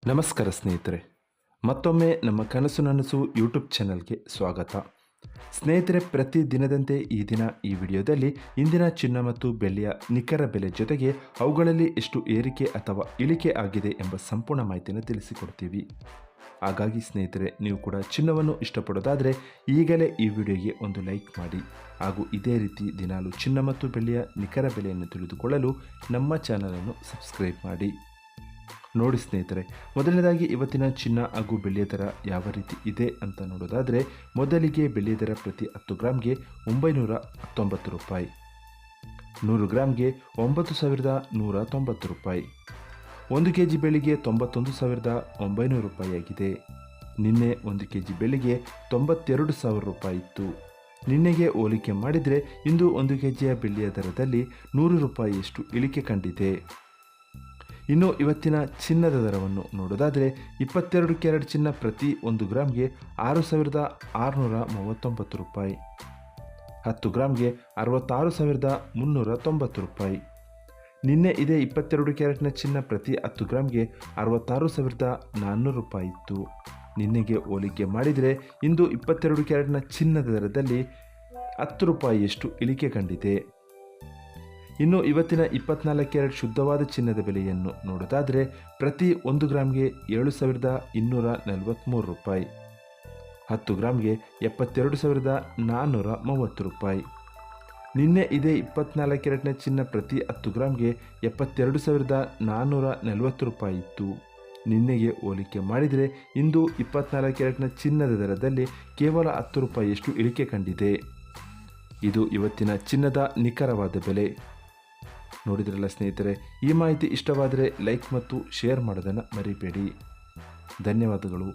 ನಮಸ್ಕಾರ ಸ್ನೇಹಿತರೆ, ಮತ್ತೊಮ್ಮೆ ನಮ್ಮ ಕನಸು ನನಸು ಯೂಟ್ಯೂಬ್ ಚಾನಲ್ಗೆ ಸ್ವಾಗತ. ಸ್ನೇಹಿತರೆ, ಪ್ರತಿ ದಿನದಂತೆ ಈ ದಿನ ಈ ವಿಡಿಯೋದಲ್ಲಿ ಇಂದಿನ ಚಿನ್ನ ಮತ್ತು ಬೆಳ್ಳಿಯ ನಿಖರ ಬೆಲೆ ಜೊತೆಗೆ ಅವುಗಳಲ್ಲಿ ಎಷ್ಟು ಏರಿಕೆ ಅಥವಾ ಇಳಿಕೆ ಆಗಿದೆ ಎಂಬ ಸಂಪೂರ್ಣ ಮಾಹಿತಿಯನ್ನು ತಿಳಿಸಿಕೊಡ್ತೀವಿ. ಹಾಗಾಗಿ ಸ್ನೇಹಿತರೆ, ನೀವು ಕೂಡ ಚಿನ್ನವನ್ನು ಇಷ್ಟಪಡೋದಾದರೆ ಈಗಲೇ ಈ ವಿಡಿಯೋಗೆ ಒಂದು ಲೈಕ್ ಮಾಡಿ ಹಾಗೂ ಇದೇ ರೀತಿ ದಿನಾಲು ಚಿನ್ನ ಮತ್ತು ಬೆಳ್ಳಿಯ ನಿಖರ ಬೆಲೆಯನ್ನು ತಿಳಿದುಕೊಳ್ಳಲು ನಮ್ಮ ಚಾನಲನ್ನು ಸಬ್ಸ್ಕ್ರೈಬ್ ಮಾಡಿ. ನೋಡಿ ಸ್ನೇಹಿತರೆ, ಮೊದಲನೇದಾಗಿ ಇವತ್ತಿನ ಚಿನ್ನ ಹಾಗೂ ಬೆಳ್ಳಿಯ ದರ ಯಾವ ರೀತಿ ಇದೆ ಅಂತ ನೋಡೋದಾದರೆ, ಮೊದಲಿಗೆ ಬೆಳ್ಳಿಯ ದರ ಪ್ರತಿ 10 ಗ್ರಾಮ್ಗೆ 919 ರೂಪಾಯಿ, 100 ಗ್ರಾಮ್ಗೆ 9190 ರೂಪಾಯಿ, 1 kg ಬೆಳ್ಳಿಗೆ 91,900 ರೂಪಾಯಿ ಆಗಿದೆ. ನಿನ್ನೆ 1 kg ಬೆಳ್ಳಿಗೆ 92,000 ರೂಪಾಯಿ ಇತ್ತು. ನಿನ್ನೆಗೆ ಹೋಲಿಕೆ ಮಾಡಿದರೆ ಇಂದು 1 kgಯ ಬೆಳ್ಳಿಯ ದರದಲ್ಲಿ 100 ರೂಪಾಯಿಯಷ್ಟು ಇಳಿಕೆ ಕಂಡಿದೆ. ಇನ್ನು ಇವತ್ತಿನ ಚಿನ್ನದ ದರವನ್ನು ನೋಡೋದಾದರೆ, 22 ಕ್ಯಾರೆಟ್ ಚಿನ್ನ ಪ್ರತಿ 1 ಗ್ರಾಮ್ಗೆ 6,639 ರೂಪಾಯಿ, 10 ಗ್ರಾಮ್ಗೆ 66,390 ರೂಪಾಯಿ. ನಿನ್ನೆ ಇದೇ 22 ಕ್ಯಾರೆಟ್ನ ಚಿನ್ನ ಪ್ರತಿ 10 ಗ್ರಾಮ್ಗೆ 66,400 ರೂಪಾಯಿ ಇತ್ತು. ನಿನ್ನೆಗೆ ಹೋಲಿಕೆ ಮಾಡಿದರೆ ಇಂದು 22 ಕ್ಯಾರೆಟ್ನ ಚಿನ್ನದ ದರದಲ್ಲಿ 10 ರೂಪಾಯಿಯಷ್ಟು ಇಳಿಕೆ ಕಂಡಿದೆ. ಇನ್ನು ಇವತ್ತಿನ 24 ಕ್ಯಾರೆಟ್ ಶುದ್ಧವಾದ ಚಿನ್ನದ ಬೆಲೆಯನ್ನು ನೋಡೋದಾದರೆ, ಪ್ರತಿ 1 ಗ್ರಾಮ್ಗೆ 7,243 ರೂಪಾಯಿ, 10 ಗ್ರಾಮ್ಗೆ 72,430 ರೂಪಾಯಿ. ನಿನ್ನೆ ಇದೇ 24 ಕ್ಯಾರೆಟ್ನ ಚಿನ್ನ ಪ್ರತಿ 10 ಗ್ರಾಮ್ಗೆ 72,440 ರೂಪಾಯಿ ಇತ್ತು. ನಿನ್ನೆಗೆ ಹೋಲಿಕೆ ಮಾಡಿದರೆ ಇಂದು 24 ಕ್ಯಾರೆಟ್ನ ಚಿನ್ನದ ದರದಲ್ಲಿ ಕೇವಲ 10 ರೂಪಾಯಿಯಷ್ಟು ಇಳಿಕೆ ಕಂಡಿದೆ. ಇದು ಇವತ್ತಿನ ಚಿನ್ನದ ನಿಖರವಾದ ಬೆಲೆ. ನೋಡಿದ್ರಲ್ಲ ಸ್ನೇಹಿತರೆ, ಈ ಮಾಹಿತಿ ಇಷ್ಟವಾದರೆ ಲೈಕ್ ಮತ್ತು ಶೇರ್ ಮಾಡೋದನ್ನು ಮರಿಬೇಡಿ. ಧನ್ಯವಾದಗಳು.